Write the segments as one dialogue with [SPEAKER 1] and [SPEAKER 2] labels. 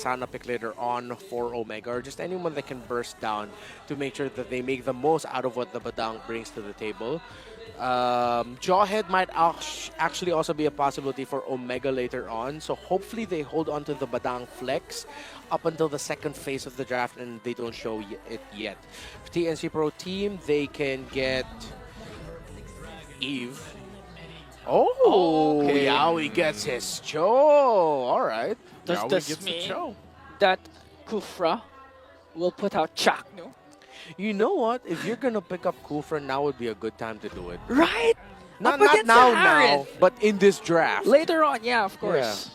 [SPEAKER 1] Vexana pick later on for Omega, or just anyone that can burst down to make sure that they make the most out of what the Badang brings to the table. Jawhead might actually also be a possibility for Omega later on, so hopefully they hold on to the Badang flex up until the second phase of the draft and they don't show it yet. For TNC Pro Team, they can get Eve. Oh,
[SPEAKER 2] okay.
[SPEAKER 1] Yaoi gets his Cho. All right.
[SPEAKER 2] Does
[SPEAKER 3] Yaoi
[SPEAKER 2] this
[SPEAKER 3] gets the
[SPEAKER 2] mean
[SPEAKER 3] Cho.
[SPEAKER 2] that Kufra will put out Chaknu?
[SPEAKER 1] You know what? If you're gonna pick up Kufra, now would be a good time to do it.
[SPEAKER 2] Right?
[SPEAKER 1] Not
[SPEAKER 2] Up against
[SPEAKER 1] now,
[SPEAKER 2] the Harith.
[SPEAKER 1] but in this draft.
[SPEAKER 2] Later on, yeah, of course.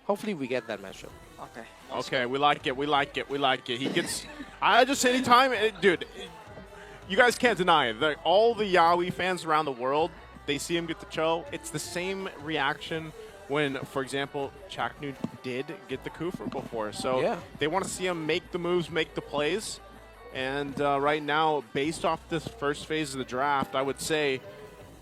[SPEAKER 1] Hopefully we get that matchup.
[SPEAKER 2] Okay.
[SPEAKER 3] Okay, we like it. We like it. We like it. He gets. I just anytime, dude. You guys can't deny it. All the Yaoi fans around the world, they see him get the Cho. It's the same reaction when, for example, Chaknu did get the Kufra before. So
[SPEAKER 1] Yeah.
[SPEAKER 3] they want to see him make the moves, make the plays. And right now, based off this first phase of the draft, I would say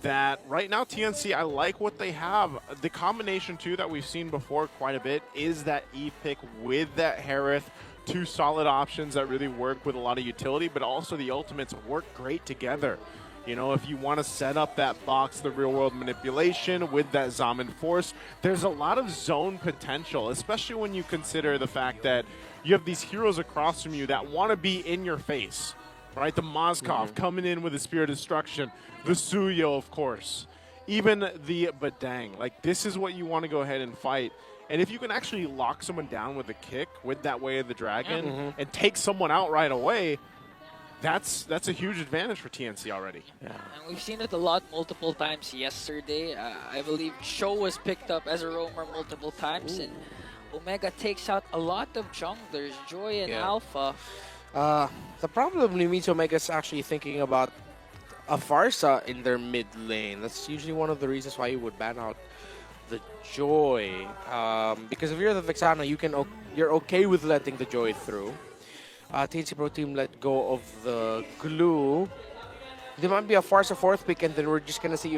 [SPEAKER 3] that right now TNC, I like what they have. The combination, too, that we've seen before quite a bit is that E pick with that Harith. Two solid options that really work with a lot of utility, but also the ultimates work great together. You know, if you want to set up that box, the real-world manipulation with that Zaman Force, there's a lot of zone potential, especially when you consider the fact that you have these heroes across from you that want to be in your face, right? The Mozkov coming in with the Spirit of Destruction, the Suyo, of course, even the Badang. Like, this is what you want to go ahead and fight. And if you can actually lock someone down with a kick with that Way of the Dragon and take someone out right away, that's a huge advantage for TNC already.
[SPEAKER 1] Yeah.
[SPEAKER 2] And we've seen it a lot multiple times yesterday. I believe Sho was picked up as a roamer multiple times, and Omega takes out a lot of junglers, Joy and Alpha.
[SPEAKER 1] The problem means Omega's actually thinking about a Farsa in their mid lane. That's usually one of the reasons why you would ban out the Joy. Because if you're the Vexana, you're okay with letting the Joy through. TNC Pro Team let go of the glue. There might be a Farsa fourth pick, and then we're just gonna see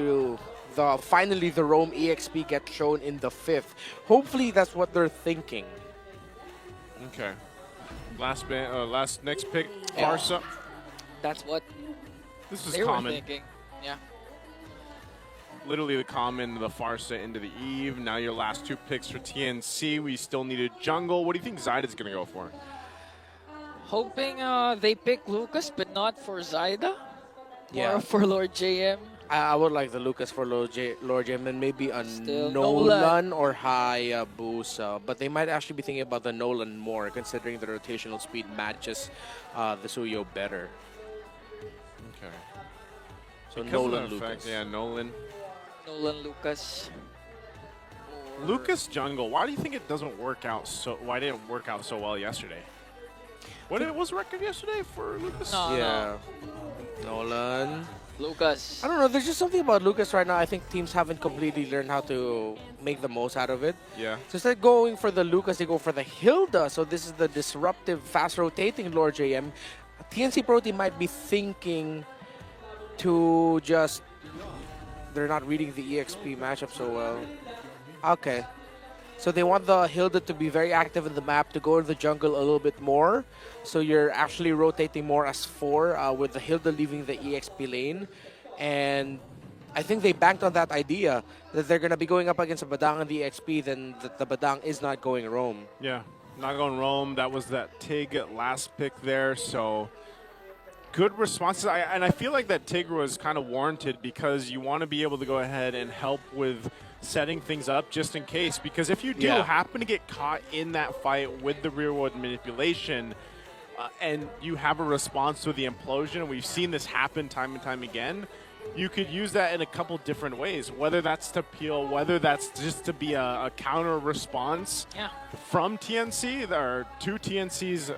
[SPEAKER 1] finally the Roam EXP get shown in the fifth. Hopefully that's what they're thinking.
[SPEAKER 3] Okay. Next pick, Farsa.
[SPEAKER 2] That's what
[SPEAKER 3] This is
[SPEAKER 2] they were
[SPEAKER 3] common.
[SPEAKER 2] thinking. Yeah.
[SPEAKER 3] Literally the common, the Farsa into the Eve. Now your last two picks for TNC. We still need a jungle. What do you think Zyda's going to go for?
[SPEAKER 2] Hoping they pick Lucas, but not for Zyda.
[SPEAKER 1] Yeah.
[SPEAKER 2] Or for Lord JM.
[SPEAKER 1] I would like the Lucas for Lord Jim, and maybe a
[SPEAKER 2] Still
[SPEAKER 1] Nolan or Hayabusa. But they might actually be thinking about the Nolan more, considering the rotational speed matches the Suyo better.
[SPEAKER 3] Okay.
[SPEAKER 1] So
[SPEAKER 3] Because
[SPEAKER 1] Nolan
[SPEAKER 3] of the
[SPEAKER 1] Lucas.
[SPEAKER 3] effect, yeah, Nolan.
[SPEAKER 2] Nolan Lucas. Or
[SPEAKER 3] Lucas jungle. Why do you think it doesn't work out why didn't it work out so well yesterday? What was the record yesterday for Lucas?
[SPEAKER 2] No,
[SPEAKER 1] Yeah. Nolan.
[SPEAKER 2] Lucas.
[SPEAKER 1] I don't know. There's just something about Lucas right now. I think teams haven't completely learned how to make the most out of it.
[SPEAKER 3] Yeah.
[SPEAKER 1] So instead of going for the Lucas, they go for the Hilda. So this is the disruptive, fast-rotating Lord JM. TNC Pro Team might be thinking to just... They're not reading the EXP matchup so well. Okay. So they want the Hilda to be very active in the map, to go to the jungle a little bit more. So you're actually rotating more as 4 with the Hilda leaving the EXP lane. And I think they banked on that idea that they're going to be going up against a Badang in the EXP, then the Badang is not going roam.
[SPEAKER 3] Yeah. Not going Rome. That was that Tig last pick there. So good responses. And I feel like that Tig was kind of warranted because you want to be able to go ahead and help with setting things up just in case, because if you do happen to get caught in that fight with the real world manipulation and you have a response to the implosion, we've seen this happen time and time again, you could use that in a couple different ways, whether that's to peel, whether that's just to be a counter response from TNC or to TNC's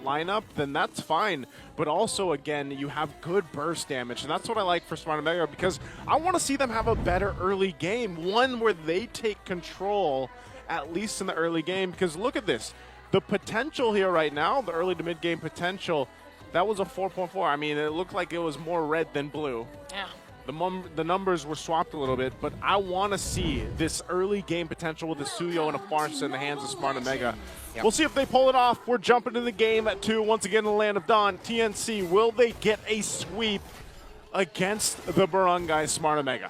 [SPEAKER 3] lineup, then that's fine. But also, again, you have good burst damage, and that's what I like for Smart Omega, because I want to see them have a better early game, one where they take control, at least in the early game, because look at this. The potential here right now, the early to mid-game potential, that was a 4.4. I mean, it looked like it was more red than blue.
[SPEAKER 2] Yeah.
[SPEAKER 3] The numbers were swapped a little bit, but I want to see this early game potential with the Suyo and a Farce in the hands of Smart Omega.
[SPEAKER 1] Yep.
[SPEAKER 3] We'll see if they pull it off. We're jumping to the game at 2 once again in the Land of Dawn. TNC, will they get a sweep against the Barangay Smart Omega?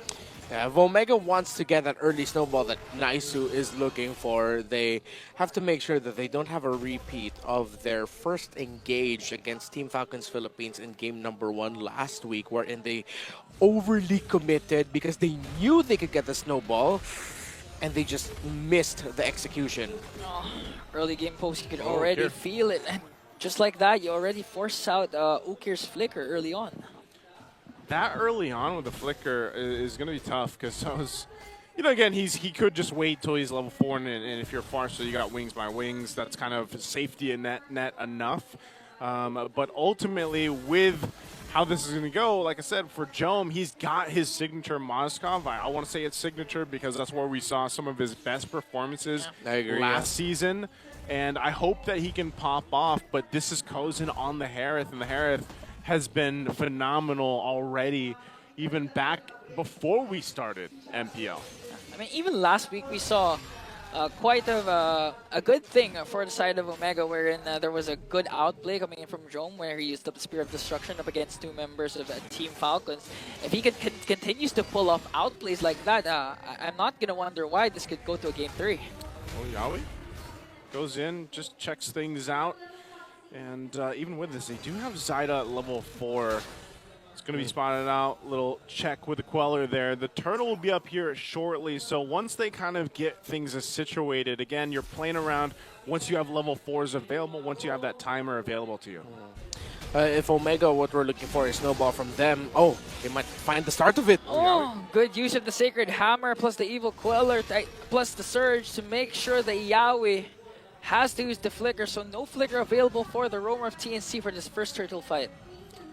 [SPEAKER 1] Yeah, if Omega wants to get that early snowball that Naisu is looking for, they have to make sure that they don't have a repeat of their first engage against Team Falcons Philippines in game number 1 last week, wherein they overly committed because they knew they could get the snowball and they just missed the execution.
[SPEAKER 2] Oh, early game post, you could already feel it. And just like that, you already force out Ukir's flicker early on.
[SPEAKER 3] That early on with the flicker is going to be tough because I was, again, he could just wait till he's level 4, and if you're far, so you got wings by wings, that's kind of safety and net enough. But ultimately, with how this is going to go, like I said, for Jome, he's got his signature Moskov. I want to say it's signature because that's where we saw some of his best performances last season. And I hope that he can pop off, but this is Kozin on the Harith, and the Harith has been phenomenal already, even back before we started MPL.
[SPEAKER 2] I mean, even last week we saw quite of a good thing for the side of Omega, wherein there was a good outplay coming in from Jome, where he used up the Spear of Destruction up against 2 members of Team Falcons. If he continues to pull off outplays like that, I'm not going to wonder why this could go to a game 3.
[SPEAKER 3] Well, Yawi goes in, just checks things out. And even with this, they do have Zyda at level 4. It's going to be spotted out. Little check with the Queller there. The Turtle will be up here shortly. So once they kind of get things situated, again, you're playing around once you have level 4s available, once you have that timer available to you.
[SPEAKER 1] If Omega, what we're looking for is snowball from them, they might find the start of it.
[SPEAKER 2] Oh, good use of the Sacred Hammer plus the Evil Queller plus the Surge to make sure that Yawi has to use the flicker, so no flicker available for the roamer of TNC for this first turtle fight.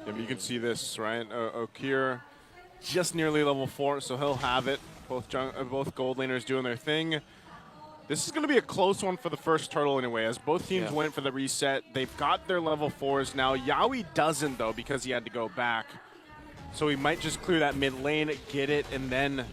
[SPEAKER 3] You can see this, right? Okir just nearly level 4, so he'll have it. Both gold laners doing their thing. This is going to be a close one for the first turtle anyway, as both teams went for the reset. They've got their level 4s now. Yawi doesn't, though, because he had to go back. So he might just clear that mid lane, get it, and then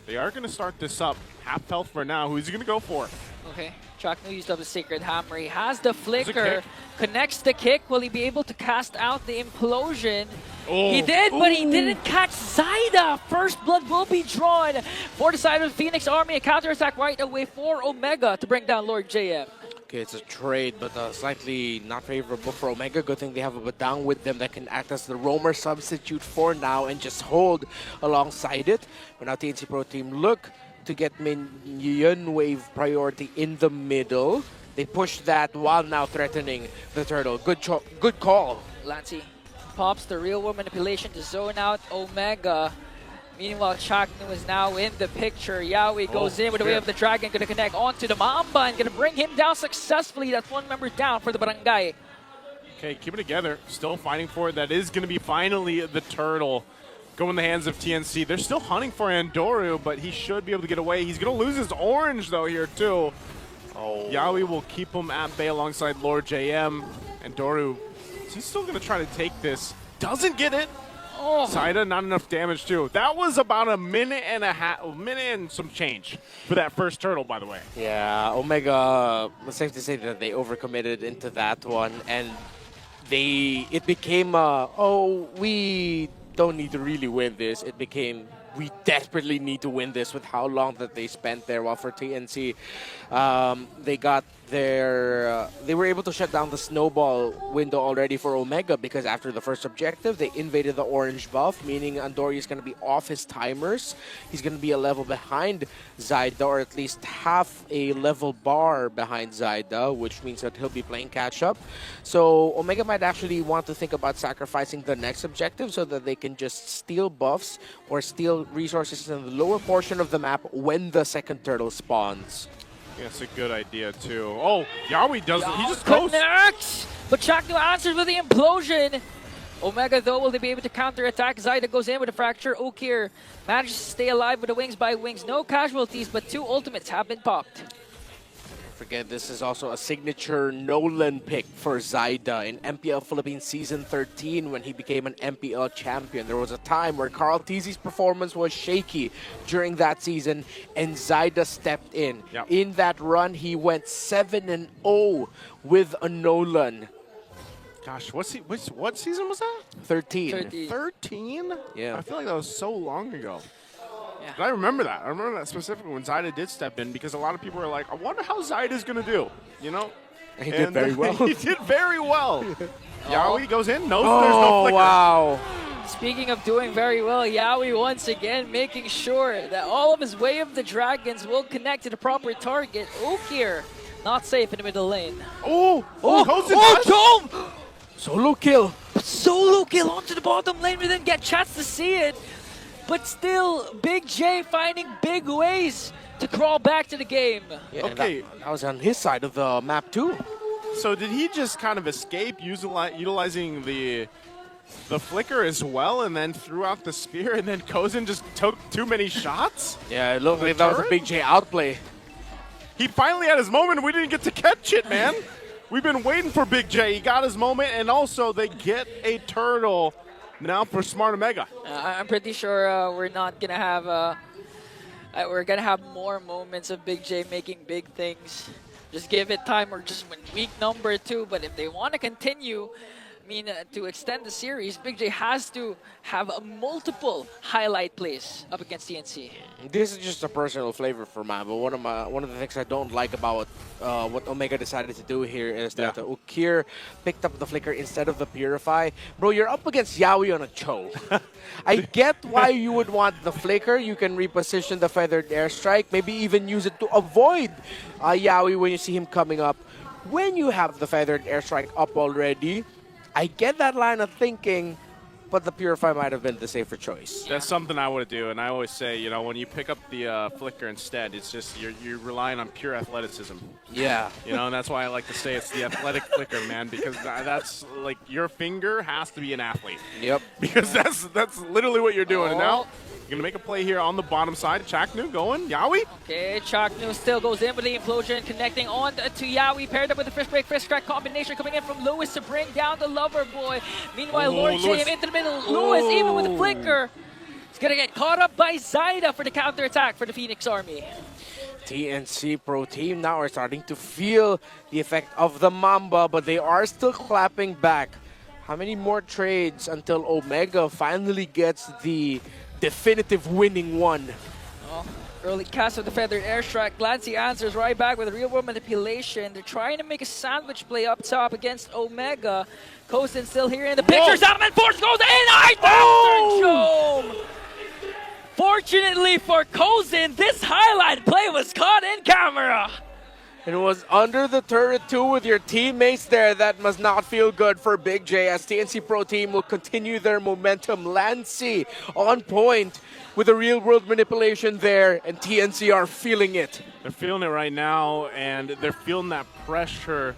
[SPEAKER 3] they are going to start this up. Half health for now. Who's he going to go for?
[SPEAKER 2] Okay, Chaknu used up the Sacred Hammer. He has the flicker, connects the kick. Will he be able to cast out the implosion? Oh. He did, but he didn't catch Zyda. First blood will be drawn for the side of the Phoenix Army. A counterattack right away for Omega to bring down Lord JM.
[SPEAKER 1] Okay, it's a trade, but slightly not favorable for Omega. Good thing they have a Badang with them that can act as the roamer substitute for now and just hold alongside it. But now TNC Pro Team look to get minion wave priority in the middle. They push that while now threatening the turtle. Good call.
[SPEAKER 2] Lancy pops the real world manipulation to zone out Omega. Meanwhile, Chaknu is now in the picture. Yawi goes in with the Way of the Dragon, going to connect onto the Mamba and going to bring him down successfully. That's 1 member down for the Barangay.
[SPEAKER 3] Okay, keep it together. Still fighting for it. That is going to be finally the turtle. Go in the hands of TNC. They're still hunting for Andoru, but he should be able to get away. He's going to lose his orange, though, here, too. Yawi will keep him at bay alongside Lord JM. Andoru, he's still going to try to take this. Doesn't get it. Zyda, not enough damage, too. That was about a minute and some change for that first turtle, by the way.
[SPEAKER 1] Yeah, Omega, it's safe to say that they overcommitted into that one, and it became, we don't need to really win this. It became, we desperately need to win this with how long that they spent there. While for TNC, they got they were able to shut down the snowball window already for Omega, because after the first objective, they invaded the orange buff, meaning Andori is going to be off his timers. He's going to be a level behind Zyda, or at least half a level bar behind Zyda, which means that he'll be playing catch-up. So Omega might actually want to think about sacrificing the next objective so that they can just steal buffs or steal resources in the lower portion of the map when the second turtle spawns.
[SPEAKER 3] Yeah, it's a good idea, too. Oh, Yawi doesn't. He just goes.
[SPEAKER 2] Connects! But Chaknu answers with the implosion. Omega, though, will they be able to counter-attack? Zyda goes in with a fracture. Okir manages to stay alive with the wings by wings. No casualties, but 2 ultimates have been popped.
[SPEAKER 1] forget, this is also a signature Nolan pick for Zyda in MPL Philippines Season 13 when he became an MPL champion. There was a time where Carl Tizzi's performance was shaky during that season, and Zyda stepped in.
[SPEAKER 3] Yep.
[SPEAKER 1] In that run, he went 7-0 with a Nolan.
[SPEAKER 3] Gosh, what season was that?
[SPEAKER 1] 13.
[SPEAKER 3] 13?
[SPEAKER 1] Yeah.
[SPEAKER 3] I feel like that was so long ago.
[SPEAKER 2] Yeah.
[SPEAKER 3] But I remember that. I remember that specifically when Zyda did step in because a lot of people were like, I wonder how Zyda's going to do, you know?
[SPEAKER 1] He did very well.
[SPEAKER 3] He did very well.
[SPEAKER 2] Oh.
[SPEAKER 3] Yaoi goes in, knows there's no flicker.
[SPEAKER 1] Wow.
[SPEAKER 2] Speaking of doing very well, Yaoi once again making sure that all of his Way of the Dragons will connect to the proper target. Ukir, not safe in the middle lane.
[SPEAKER 3] Dome!
[SPEAKER 1] Solo kill.
[SPEAKER 2] Solo kill onto the bottom lane. We didn't get a chance to see it. But still, Big J finding big ways to crawl back to the game.
[SPEAKER 1] Yeah,
[SPEAKER 3] Okay.
[SPEAKER 1] that was on his side of the map too.
[SPEAKER 3] So did he just kind of escape utilizing the flicker as well and then threw out the spear and then Kozin just took too many shots?
[SPEAKER 1] Yeah, it looked
[SPEAKER 3] The
[SPEAKER 1] like that was a
[SPEAKER 3] turret?
[SPEAKER 1] Big J outplay.
[SPEAKER 3] He finally had his moment and we didn't get to catch it, man. We've been waiting for Big J. He got his moment and also they get a turtle now for Smart Omega.
[SPEAKER 2] I'm pretty sure we're not gonna have we're gonna have more moments of Big J making big things. Just give it time. We're just in week number 2, but if they want to continue, to extend the series, Big J has to have multiple highlight plays up against TNC.
[SPEAKER 1] This is just a personal flavor for mine, but one of the things I don't like about what Omega decided to do here is that Ukir picked up the flicker instead of the Purify. Bro, you're up against Yaoi on a choke. I get why you would want the flicker. You can reposition the feathered airstrike, maybe even use it to avoid Yaoi when you see him coming up. When you have the feathered airstrike up already, I get that line of thinking, but the Purify might have been the safer choice.
[SPEAKER 3] That's something I would do, and I always say, you know, when you pick up the flicker instead, it's just you're relying on pure athleticism.
[SPEAKER 1] Yeah.
[SPEAKER 3] You know, and that's why I like to say it's the athletic flicker, man, because that's like your finger has to be an athlete.
[SPEAKER 1] Yep.
[SPEAKER 3] Because that's literally what you're doing. And now you're gonna make a play here on the bottom side. Chaknu going, Yaoi.
[SPEAKER 2] Okay, Chaknu still goes in with the implosion, connecting on to Yaoi, paired up with the fish break, fish crack combination coming in from Lewis to bring down the lover boy. Meanwhile, Lord
[SPEAKER 3] Lewis.
[SPEAKER 2] JM into the middle. Lewis, even with the flicker, is gonna get caught up by Zyda for the counter attack for the Phoenix Army.
[SPEAKER 1] TNC Pro Team now are starting to feel the effect of the Mamba, but they are still clapping back. How many more trades until Omega finally gets the definitive winning one?
[SPEAKER 2] Oh, early cast of the feathered airstrike. Glancy answers right back with real world manipulation. They're trying to make a sandwich play up top against Omega. Kozin still here in the picture. Salmon Force goes in. Jome. Fortunately for Kozin, this highlight play was caught in camera.
[SPEAKER 1] It was under the turret too with your teammates there. That must not feel good for Big J as TNC Pro Team will continue their momentum. Lancy on point with a real world manipulation there, and TNC are feeling it.
[SPEAKER 3] They're feeling it right now, and they're feeling that pressure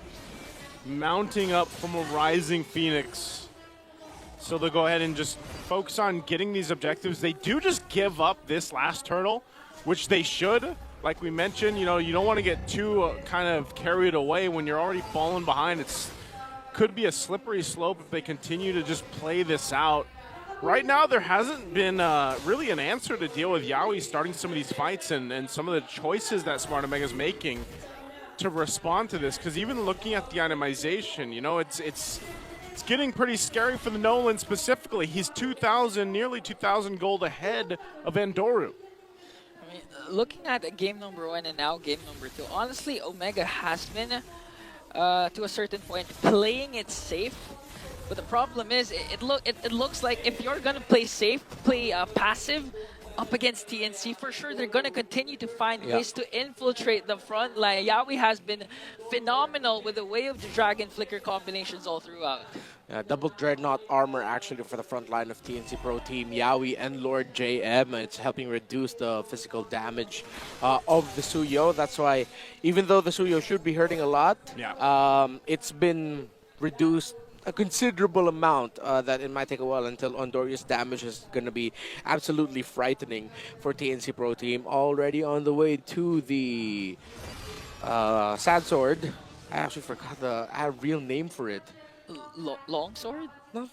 [SPEAKER 3] mounting up from a rising Phoenix. So they'll go ahead and just focus on getting these objectives. They do just give up this last turtle, which they should. Like we mentioned, you know, you don't want to get too kind of carried away when you're already falling behind. It's could be a slippery slope if they continue to just play this out. Right now, there hasn't been really an answer to deal with Yaoi starting some of these fights and some of the choices that Smart Omega is making to respond to this. Because even looking at the itemization, you know, it's getting pretty scary for the Nolan specifically. He's 2,000, nearly 2,000 gold ahead of Andoru.
[SPEAKER 2] Looking at game number 1 and now game number 2, honestly, Omega has been, to a certain point, playing it safe. But the problem is, it looks like if you're gonna play safe, play passive up against TNC, for sure they're gonna continue to find ways to infiltrate the front line. Yaoi has been phenomenal with the Way of the Dragon flicker combinations all throughout.
[SPEAKER 1] Double Dreadnought armor actually for the front line of TNC Pro Team, Yaoi and Lord JM. It's helping reduce the physical damage of the Suyo. That's why, even though the Suyo should be hurting a lot, it's been reduced a considerable amount that it might take a while until Ondoria's damage is going to be absolutely frightening for TNC Pro Team. Already on the way to the Sad Sword. I actually forgot the real name for it.
[SPEAKER 2] Longsword?
[SPEAKER 1] No,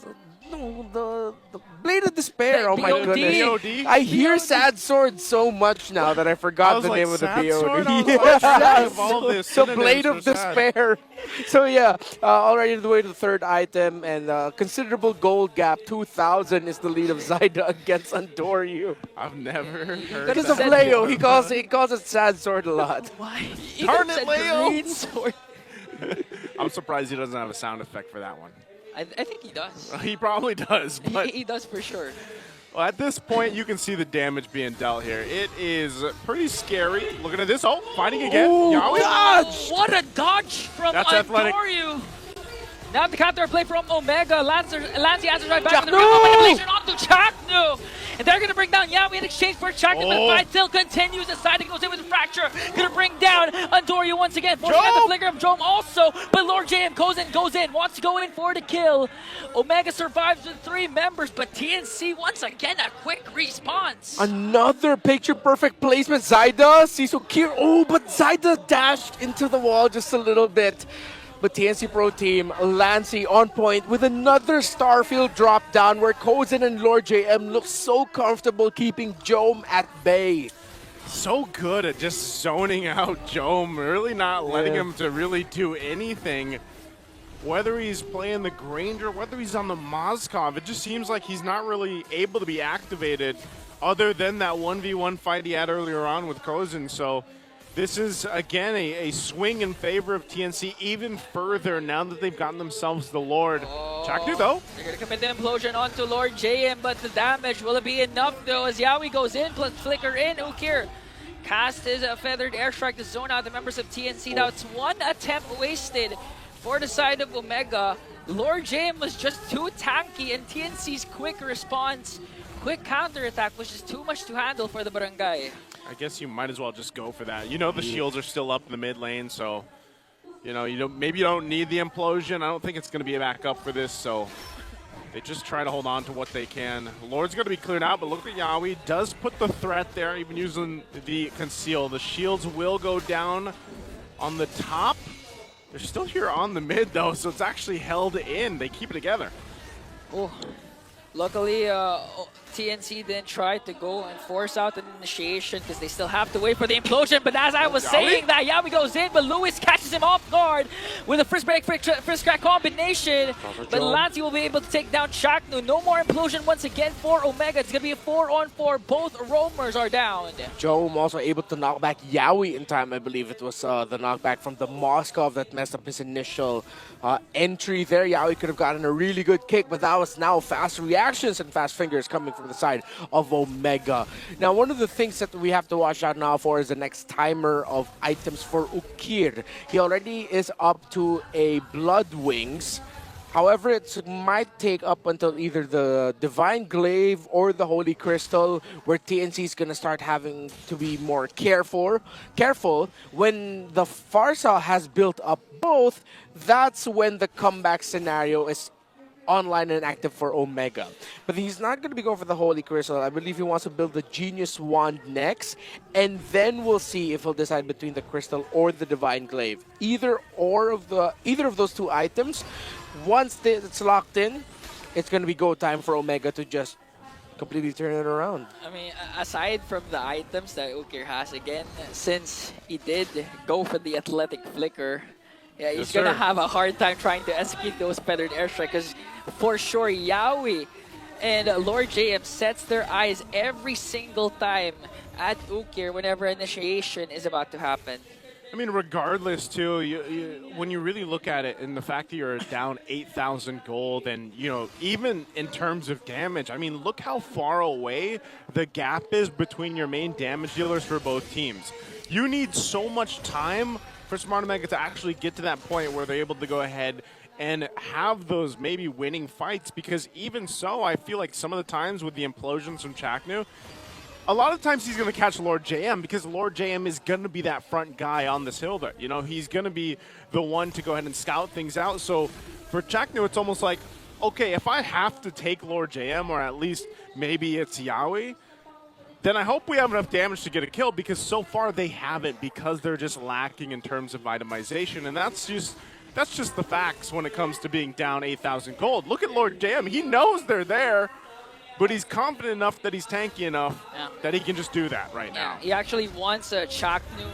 [SPEAKER 1] the Blade of Despair.
[SPEAKER 2] The
[SPEAKER 1] Oh my
[SPEAKER 2] BOD.
[SPEAKER 1] goodness!
[SPEAKER 3] BOD?
[SPEAKER 1] I hear
[SPEAKER 2] BOD.
[SPEAKER 1] Sad Sword so much now that I
[SPEAKER 3] I
[SPEAKER 1] forgot
[SPEAKER 3] was
[SPEAKER 1] the
[SPEAKER 3] like,
[SPEAKER 1] name of the
[SPEAKER 3] Sad
[SPEAKER 1] BOD.
[SPEAKER 3] Sword? I was
[SPEAKER 1] Yeah.
[SPEAKER 3] like, trying to evolve this
[SPEAKER 1] The
[SPEAKER 3] synonyms
[SPEAKER 1] Blade
[SPEAKER 3] for
[SPEAKER 1] of
[SPEAKER 3] sad.
[SPEAKER 1] Despair. So yeah, already on the way to the third item, and considerable gold gap. 2,000 is the lead of Zyda against Andoryu.
[SPEAKER 3] I've never heard
[SPEAKER 1] Because
[SPEAKER 3] that
[SPEAKER 1] of Leo,
[SPEAKER 3] before.
[SPEAKER 1] he calls it Sad Sword a lot.
[SPEAKER 2] Why?
[SPEAKER 3] Darn it, Leo!
[SPEAKER 2] Green sword.
[SPEAKER 3] I'm surprised he doesn't have a sound effect for that one.
[SPEAKER 2] I think he does.
[SPEAKER 3] He probably does, but
[SPEAKER 2] He does for sure.
[SPEAKER 3] well, at this point, you can see the damage being dealt here. It is pretty scary. Looking at this. Oh, fighting again.
[SPEAKER 1] Ooh,
[SPEAKER 3] Yaoi.
[SPEAKER 1] dodge!
[SPEAKER 2] What a dodge from
[SPEAKER 3] That's athletic.
[SPEAKER 2] Andoryu. Now the counter play from Omega. Lancey answers right back
[SPEAKER 1] Chaknu!
[SPEAKER 2] with the real manipulation onto Chaknu. And they're going to bring down Yaoi in exchange for Chaknu, but the
[SPEAKER 3] Oh.
[SPEAKER 2] fight still continues. The side goes in with a fracture. Going to bring down Andoryu once again. Forcing out the flicker of Jome also, but Lord JM goes in, wants to go in for the kill. Omega survives with 3 members, but TNC once again a quick response.
[SPEAKER 1] Another picture perfect placement. Zyda sees Ukir. Oh, but Zyda dashed into the wall just a little bit. But TNC Pro Team, Lancey on point with another Starfield drop down where Kozin and Lord JM look so comfortable keeping Jome at bay.
[SPEAKER 3] So good at just zoning out Jome, really not letting
[SPEAKER 1] Yeah.
[SPEAKER 3] him to really do anything. Whether he's playing the Granger, whether he's on the Moskov, it just seems like he's not really able to be activated other than that 1v1 fight he had earlier on with Kozin. So this is, again, a swing in favor of TNC even further now that they've gotten themselves the Lord. Chaknu, though.
[SPEAKER 2] They're going to commit the implosion onto Lord JM, but the damage, will it be enough though as Yaoi goes in, plus flicker in. Ukir cast his feathered airstrike to zone out the members of TNC. Now it's 1 attempt wasted for the side of Omega. Lord JM was just too tanky, and TNC's quick response, quick counterattack was just too much to handle for the Barangay.
[SPEAKER 3] I guess you might as well just go for that. You know the shields are still up in the mid lane, so maybe you don't need the implosion. I don't think it's going to be a backup for this, so they just try to hold on to what they can. Lord's going to be cleared out, but look at Yaoi. Does put the threat there, even using the conceal. The shields will go down on the top. They're still here on the mid, though, so it's actually held in. They keep it together.
[SPEAKER 2] Oh, luckily, TNC didn't try to go and force out an initiation because they still have to wait for the implosion. But as I was saying that, Yaoi goes in, but Lewis catches him off guard with a first break, first crack combination. But Lancey will be able to take down Chaknu. No more implosion once again for Omega. It's going to be a 4-on-4. Both roamers are down.
[SPEAKER 1] Jome also able to knock back Yaoi in time. I believe it was the knockback from the Moskov that messed up his initial entry there. Yaoi could have gotten a really good kick, but that was now fast reactions and fast fingers coming from the side of Omega. Now, one of the things that we have to watch out now for is the next timer of items for Ukir. He already is up to a Blood Wings. However, it might take up until either the Divine Glaive or the Holy Crystal, where TNC is going to start having to be more careful. When the Farsa has built up both, that's when the comeback scenario is online and active for Omega. But he's not going to be going for the Holy Crystal. I believe he wants to build the Genius Wand next, and then we'll see if he'll decide between the Crystal or the Divine Glaive. Either of those 2 items, once it's locked in, it's going to be go time for Omega to just completely turn it around.
[SPEAKER 2] I mean, aside from the items that Ukir has, again, since he did go for the athletic flicker, yeah, he's going to have a hard time trying to execute those feathered airstrike because for sure Yaoi and Lord JM sets their eyes every single time at Ukir whenever initiation is about to happen.
[SPEAKER 3] I mean, regardless, too, when you really look at it and the fact that you're down 8,000 gold and, even in terms of damage, I mean, look how far away the gap is between your main damage dealers for both teams. You need so much time for Smart Omega to actually get to that point where they're able to go ahead and have those maybe winning fights, because even so, I feel like some of the times with the implosions from Chaknu, a lot of times he's going to catch Lord JM because Lord JM is going to be that front guy on this Hilda. He's going to be the one to go ahead and scout things out. So for Chaknu, it's almost like, okay, if I have to take Lord JM, or at least maybe it's Yaoi, then I hope we have enough damage to get a kill, because so far they haven't, because they're just lacking in terms of itemization, and that's just the facts when it comes to being down 8,000 gold. Look at Lord JM. He knows they're there, but he's confident enough that he's tanky enough that he can just do that right now.
[SPEAKER 2] He actually wants Chaknu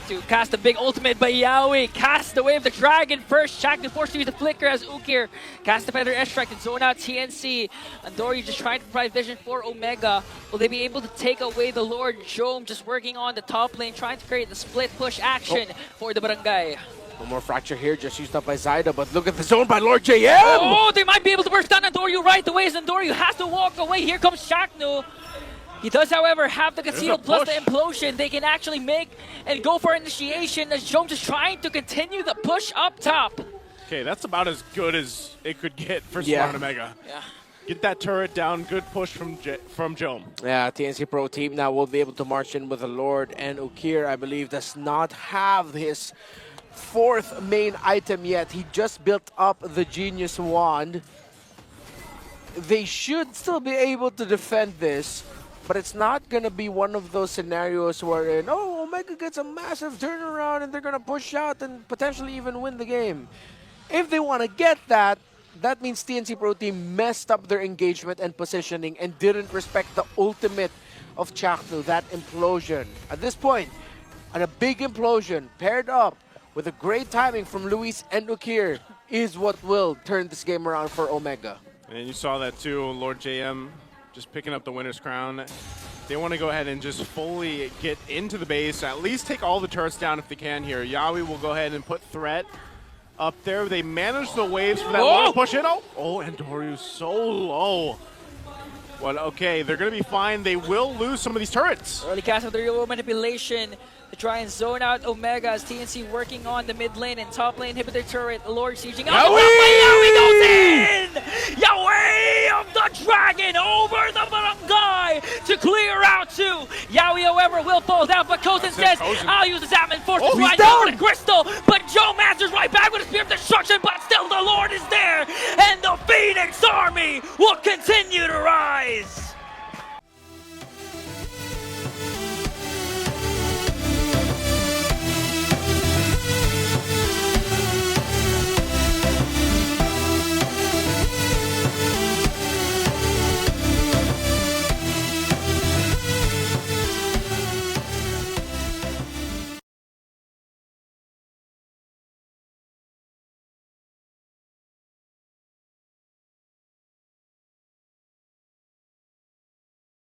[SPEAKER 2] to cast a big ultimate, but Yaoi casts the Wave of the Dragon first. Chaknu forced to use the Flicker as Ukir cast the Feather S-Strike to zone out TNC. Andori just trying to provide vision for Omega. Will they be able to take away the Lord? Jome just working on the top lane, trying to create the split push action for the Barangay.
[SPEAKER 1] No more fracture here, just used up by Zyda, but look at the zone by Lord JM!
[SPEAKER 2] Oh, they might be able to burst down Andoryu right away as Andoryu has to walk away. Here comes Chaknu. He does, however, have the conceal plus the implosion. They can actually make and go for initiation as Jome just trying to continue the push up top.
[SPEAKER 3] Okay, that's about as good as it could get for Smart Omega.
[SPEAKER 2] Yeah.
[SPEAKER 3] Get that turret down, good push from Jome.
[SPEAKER 1] Yeah, TNC Pro Team now will be able to march in with the Lord, and Ukir, I believe, does not have his 4th main item yet. He just built up the Genius Wand. They should still be able to defend this, but it's not going to be one of those scenarios wherein, oh, Omega gets a massive turnaround and they're going to push out and potentially even win the game. If they want to get that, that means TNC Pro Team messed up their engagement and positioning and didn't respect the ultimate of Chaknu, that implosion. At this point, and a big implosion paired up with a great timing from Luis and Ukir is what will turn this game around for Omega.
[SPEAKER 3] And you saw that too, Lord JM just picking up the winner's crown. They want to go ahead and just fully get into the base, at least take all the turrets down if they can here. Yaoi will go ahead and put threat up there. They manage the waves for that long push in. Oh, and Doryu's so low. Well, okay, they're going to be fine. They will lose some of these turrets.
[SPEAKER 2] Early cast of the real manipulation to try and zone out Omega as TNC working on the mid lane and top lane inhibitor turret. The Lord sieging out. Yaoi goes in! Yaoi of the Dragon over the Barangay to clear out 2. Yaoi, however, will fall down, but Kozen says, I'll use the Zap and force to try and go for the crystal. But Jome answers right back with a Spear of Destruction, but still the Lord is there, and the Phoenix Army will continue to rise.